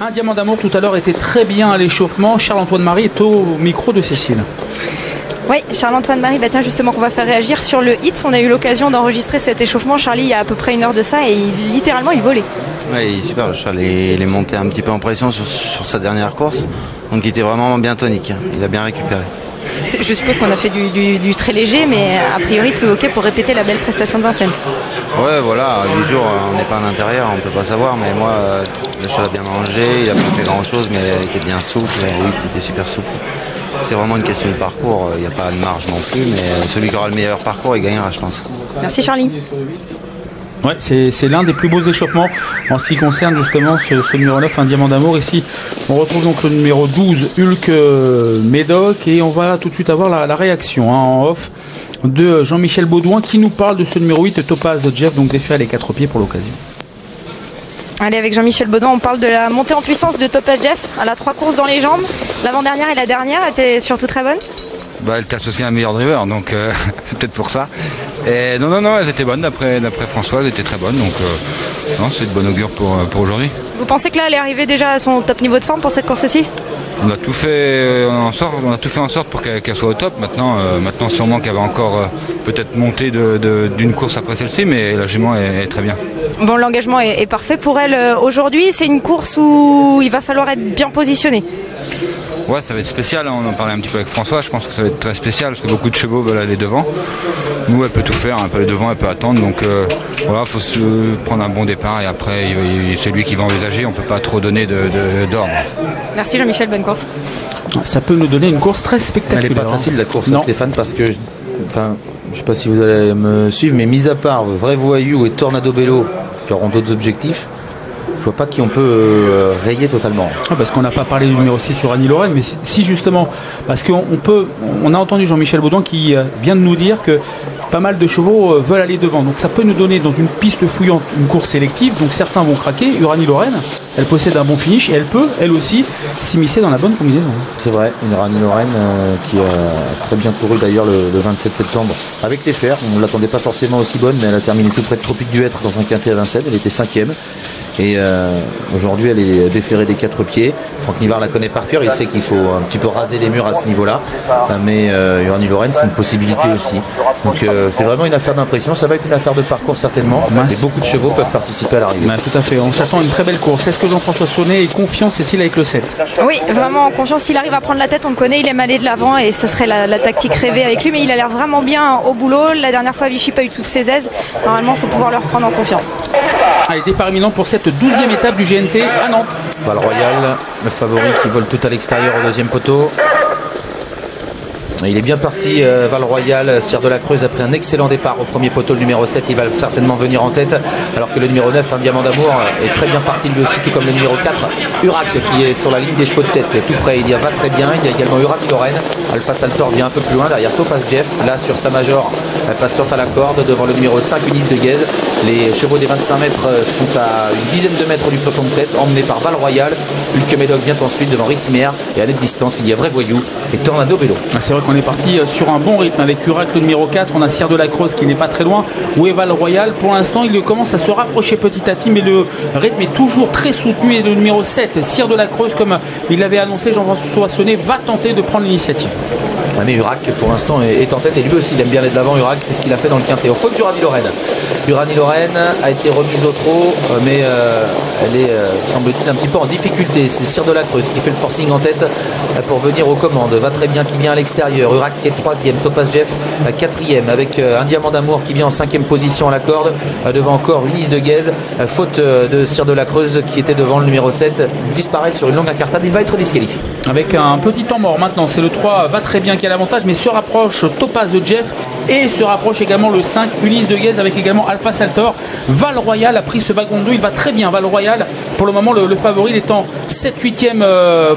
Un diamant d'amour tout à l'heure était très bien à l'échauffement. Charles-Antoine Marie est au micro de Cécile. Oui, Charles-Antoine Marie, tiens, justement qu'on va faire réagir sur le hit. On a eu l'occasion d'enregistrer cet échauffement, Charlie, il y a à peu près 1 heure de ça, et littéralement il volait. Oui, il est super, le cheval il est monté un petit peu en pression sur sa dernière course, donc il était vraiment bien tonique, il a bien récupéré. Je suppose qu'on a fait du très léger, mais a priori tout est ok pour répéter la belle prestation de Vincennes. Ouais, voilà, 8 jours, on n'est pas à l'intérieur, on ne peut pas savoir, mais moi, le cheval a bien mangé, il a pas fait grand chose, mais il était bien souple, oui, il était super souple. C'est vraiment une question de parcours, il n'y a pas de marge non plus, mais celui qui aura le meilleur parcours, il gagnera, je pense. Merci Charlie. Ouais, c'est l'un des plus beaux échauffements en ce qui concerne justement ce numéro 9, un diamant d'amour. Ici, on retrouve donc le numéro 12, Hulk Médoc, et on va tout de suite avoir la réaction en off de Jean-Michel Baudouin qui nous parle de ce numéro 8, Topaz Jeff, donc défait à les 4 pieds pour l'occasion. Allez, avec Jean-Michel Baudouin, on parle de la montée en puissance de Topaz Jeff. Elle a 3 courses dans les jambes. L'avant-dernière et la dernière étaient surtout très bonnes. Elle était associée à un meilleur driver, donc c'est peut-être pour ça. Et non, elles étaient bonnes, d'après François, elles étaient très bonnes, donc c'est de bonne augure pour aujourd'hui. Vous pensez que là, elle est arrivée déjà à son top niveau de forme pour cette course-ci ? On a tout fait en sorte pour qu'elle soit au top. Maintenant sûrement qu'elle va encore peut-être monter d'une course après celle-ci, mais la jument est très bien. Bon, l'engagement est parfait pour elle aujourd'hui. C'est une course où il va falloir être bien positionné. Ouais, ça va être spécial, on en parlait un petit peu avec François, je pense que ça va être très spécial parce que beaucoup de chevaux veulent aller devant. Nous, elle peut tout faire, elle peut aller devant, elle peut attendre, donc voilà, il faut se prendre un bon départ et après c'est lui qui va envisager, on ne peut pas trop donner d'ordre. Merci Jean-Michel, bonne course. Ça peut nous donner une course très spectaculaire. Elle n'est pas facile la course, hein, Stéphane, parce que, je ne sais pas si vous allez me suivre, mais mis à part Vrai Voyou et Tornado Bello qui auront d'autres objectifs, je vois pas qui on peut rayer totalement. Parce qu'on n'a pas parlé du numéro 6 sur Annie Lorraine, mais si justement, parce on a entendu Jean-Michel Baudouin qui vient de nous dire que pas mal de chevaux veulent aller devant. Donc ça peut nous donner dans une piste fouillante une course sélective. Donc certains vont craquer. Uranie Lorraine, elle possède un bon finish et elle peut, elle aussi, s'immiscer dans la bonne combinaison. C'est vrai, une Uranie Lorraine qui a très bien couru d'ailleurs le 27 septembre avec les fers. On ne l'attendait pas forcément aussi bonne, mais elle a terminé tout près de Tropique du Hêtre dans un quintet à Vincennes. Elle était 5e. Et aujourd'hui, elle est déférée des 4 pieds. Franck Nivard la connaît par cœur. Il sait qu'il faut un petit peu raser les murs à ce niveau-là. Mais Uranie Lorraine, c'est une possibilité aussi. Donc c'est vraiment une affaire d'impression. Ça va être une affaire de parcours certainement. Et beaucoup de chevaux peuvent participer à l'arrivée. Tout à fait. On s'attend à une très belle course. Est-ce que Jean-François Sonnet est confiant, Cécile, avec le 7 ? Oui, vraiment en confiance. S'il arrive à prendre la tête, on le connaît. Il aime aller de l'avant et ce serait la tactique rêvée avec lui. Mais il a l'air vraiment bien au boulot. La dernière fois, Vichy n'a pas eu toutes ses aises. Normalement, il faut pouvoir le reprendre en confiance. Allez, départ imminent pour cette 12e étape du GNT à Nantes. Val Royal, le favori qui vole tout à l'extérieur au 2e poteau. Il est bien parti, Val Royal, Cire de la Creuse, après un excellent départ au premier poteau. Le numéro 7, il va certainement venir en tête, alors que le numéro 9, un diamant d'amour, est très bien parti lui aussi, tout comme le numéro 4, Urac, qui est sur la ligne des chevaux de tête, tout près. Il y va très bien. Il y a également Uranie Lorraine. Alpha Saltor vient un peu plus loin, derrière Topaz Jeff, là sur sa major, patiente à la corde, devant le numéro 5, Ulysse de Guèze. Les chevaux des 25 mètres sont à une dizaine de mètres du peloton de tête, emmenés par Val Royal. Hulk Médoc vient ensuite devant Rissimer, et à nette distance, il y a Vrai Voyou et Tornado Bello. C'est vrai qu'on est parti sur un bon rythme avec Urac le numéro 4, on a Cire de la Creuse qui n'est pas très loin, où est Val Royal. Pour l'instant, il commence à se rapprocher petit à petit, mais le rythme est toujours très soutenu. Et le numéro 7, Cire de la Creuse, comme il l'avait annoncé, Jean-François Sonnet, va tenter de prendre l'initiative. Mais Urac pour l'instant est en tête, et lui aussi il aime bien aller de l'avant. Urac, c'est ce qu'il a fait dans le quintet. Au faute d'Uranie Lorraine. Uranie Lorraine a été remise au trot, mais elle est, semble-t-il, un petit peu en difficulté. C'est Cire de la Creuse qui fait le forcing en tête pour venir aux commandes. Va très bien, qui vient à l'extérieur. Urac qui est 3e, Topaz Jeff 4e, avec un diamant d'amour qui vient en 5e position à la corde, devant encore Ulysse de Guèze. Faute de Cire de la Creuse qui était devant le numéro 7, disparaît sur une longue incartade. Il va être disqualifié. Avec un petit temps mort maintenant, c'est le 3, va très bien qui a l'avantage, mais se rapproche Topaz de Jeff et se rapproche également le 5, Ulysse de Guèze, avec également Alpha Saltor. Val Royal a pris ce wagon de 2, il va très bien. Val Royal, pour le moment, le favori, il est en 7-8e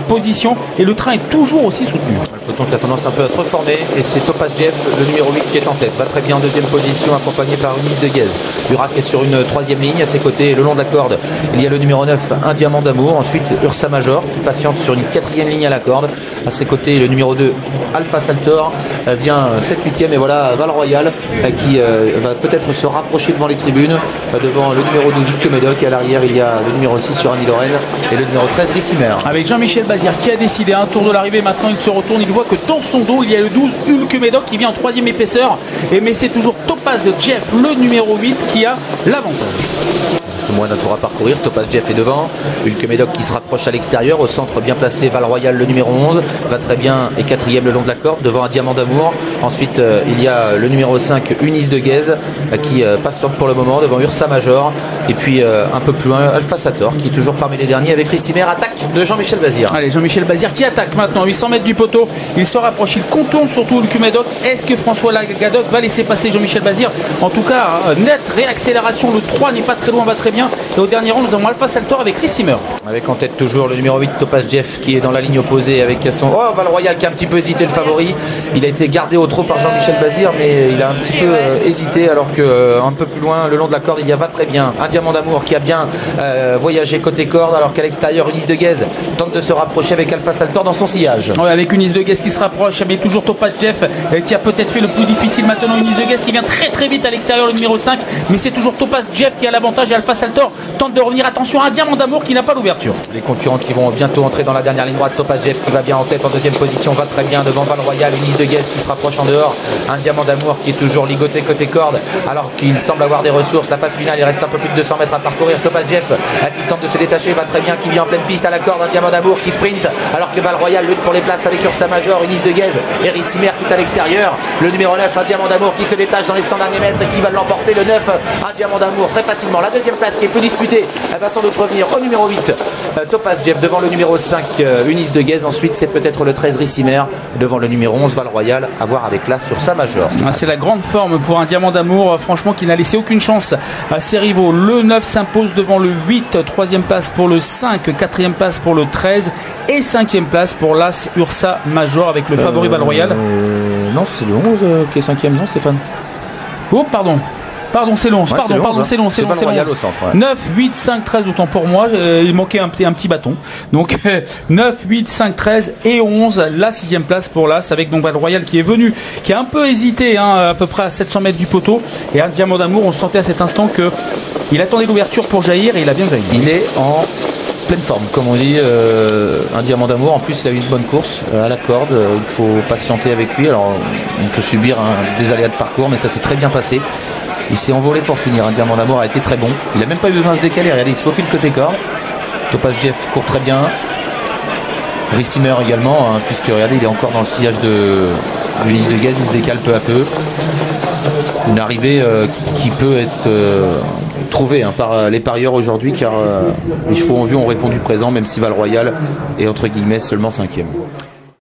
position et le train est toujours aussi soutenu. Autant qu'il a tendance un peu à se reformer. Et c'est Topaz Jeff, le numéro 8, qui est en tête. Va très bien en deuxième position, accompagné par Unis de Guez. Burak est sur une troisième ligne. À ses côtés, le long de la corde, il y a le numéro 9, Un Diamant d'Amour. Ensuite, Ursa Major, qui patiente sur une quatrième ligne à la corde. À ses côtés, le numéro 2, Alpha Saltor, vient 7-8e. Et voilà Val Royal, qui va peut-être se rapprocher devant les tribunes, devant le numéro 12, Hulk Médoc. Et à l'arrière, il y a le numéro 6, sur Annie Lorraine, et le numéro 13, Rissimer. Avec Jean-Michel Bazir qui a décidé un tour de l'arrivée. Maintenant, il se retourne. Il voit que dans son dos, il y a le 12, Hulk Médoc, qui vient en troisième épaisseur. Mais c'est toujours Topaz Jeff, le numéro 8, qui a l'avantage. C'est moins d'un tour à parcourir. Topaz Jeff est devant. Hulk Médoc qui se rapproche à l'extérieur. Au centre, bien placé, Val Royal, le numéro 11. Va très bien et quatrième le long de la corde, devant Un Diamant d'Amour. Ensuite, il y a le numéro 5, Unis de Guez, qui patiente pour le moment, devant Ursa Major. Et puis, un peu plus loin, Alpha Sator, qui est toujours parmi les derniers, avec Rissimer. Attaque de Jean-Michel Bazir. Allez, Jean-Michel Bazir qui attaque maintenant, 800 mètres du poteau. Il se rapproche, il contourne surtout Hulk Médoc. Est-ce que François Lagadoc va laisser passer Jean-Michel Bazir? En tout cas, nette réaccélération. Le 3 n'est pas très loin, va très bien. Et au dernier rang, nous avons Alpha Saltor avec Rissimer. Avec en tête toujours le numéro 8, Topaz Jeff, qui est dans la ligne opposée avec son... Oh, Val Royal qui a un petit peu hésité, le favori. Il a été gardé au trot par Jean-Michel Bazir, mais il a un petit peu hésité, alors que un peu plus loin, le long de la corde, il y a Va très bien. Un Diamant d'Amour qui a bien voyagé côté corde, alors qu'à l'extérieur, Unis de Guez tente de se rapprocher avec Alpha Saltor dans son sillage. Ouais, avec Unis de Guez qui se rapproche, mais toujours Topaz Jeff qui a peut-être fait le plus difficile maintenant. Unis de Guez qui vient très très vite à l'extérieur, le numéro 5, mais c'est toujours Topaz Jeff qui a l'avantage et Alpha Saltor tente de revenir. Attention, Un Diamant d'Amour qui n'a pas l'ouverture. Les concurrents qui vont bientôt entrer dans la dernière ligne droite. Topaz Jeff qui va bien en tête en deuxième position, va très bien devant Val Royal. Unis de Guez qui se rapproche en dehors. Un Diamant d'Amour qui est toujours ligoté côté corde, alors qu'il semble avoir des ressources. La phase finale, il reste un peu plus de 200 mètres à parcourir. Topaz Jeff qui tente de se détacher, va très bien, qui vient en pleine piste à la corde. Un Diamant d'Amour qui sprint, alors que Val Royal lutte pour les places avec Ursa Major, Unis de Guez et Rissimer tout à l'extérieur. Le numéro 9, Un Diamant d'Amour qui se détache dans les 100 derniers mètres et qui va l'emporter. Le 9, Un Diamant d'Amour très facilement. La deuxième place qui est peu disputée, elle va sans doute revenir au numéro 8, Topaz Jeff, devant le numéro 5, Unis de Guez. Ensuite, c'est peut-être le 13, Rissimer, devant le numéro 11, Val Royal, à voir avec l'As sur sa Major. C'est la grande forme pour Un Diamant d'Amour, franchement, qui n'a laissé aucune chance à ses rivaux. Le 9 s'impose devant le 8, troisième place pour le 5, quatrième place pour le 13 et cinquième place pour l'As Ursa Major avec le favori Val Royal. Non, c'est le 11 qui est cinquième, non Stéphane? Oh, pardon, c'est le 11. Ouais, c'est le 11. 9, 8, 5, 13, autant pour moi. Il manquait un petit bâton. Donc 9, 8, 5, 13 et 11. La sixième place pour l'As avec donc Val Royal qui est venu, qui a un peu hésité, à peu près à 700 mètres du poteau. Et Un Diamant d'Amour, on sentait à cet instant que il attendait l'ouverture pour jaillir et il a bien jailli. Il est en pleine forme, comme on dit. Un Diamant d'Amour. En plus, il a eu une bonne course à la corde. Il faut patienter avec lui. Alors, on peut subir des aléas de parcours, mais ça s'est très bien passé. Il s'est envolé pour finir. Un Diamant d'Amour a été très bon. Il n'a même pas eu besoin de se décaler. Regardez, il se faufile côté corde. Topaz Jeff court très bien. Rissimer également, puisque regardez, il est encore dans le sillage de Unis de Guez. Il se décale peu à peu. Une arrivée qui peut être trouvée par les parieurs aujourd'hui, car les chevaux en vue ont répondu présent, même si Val Royal est entre guillemets seulement cinquième.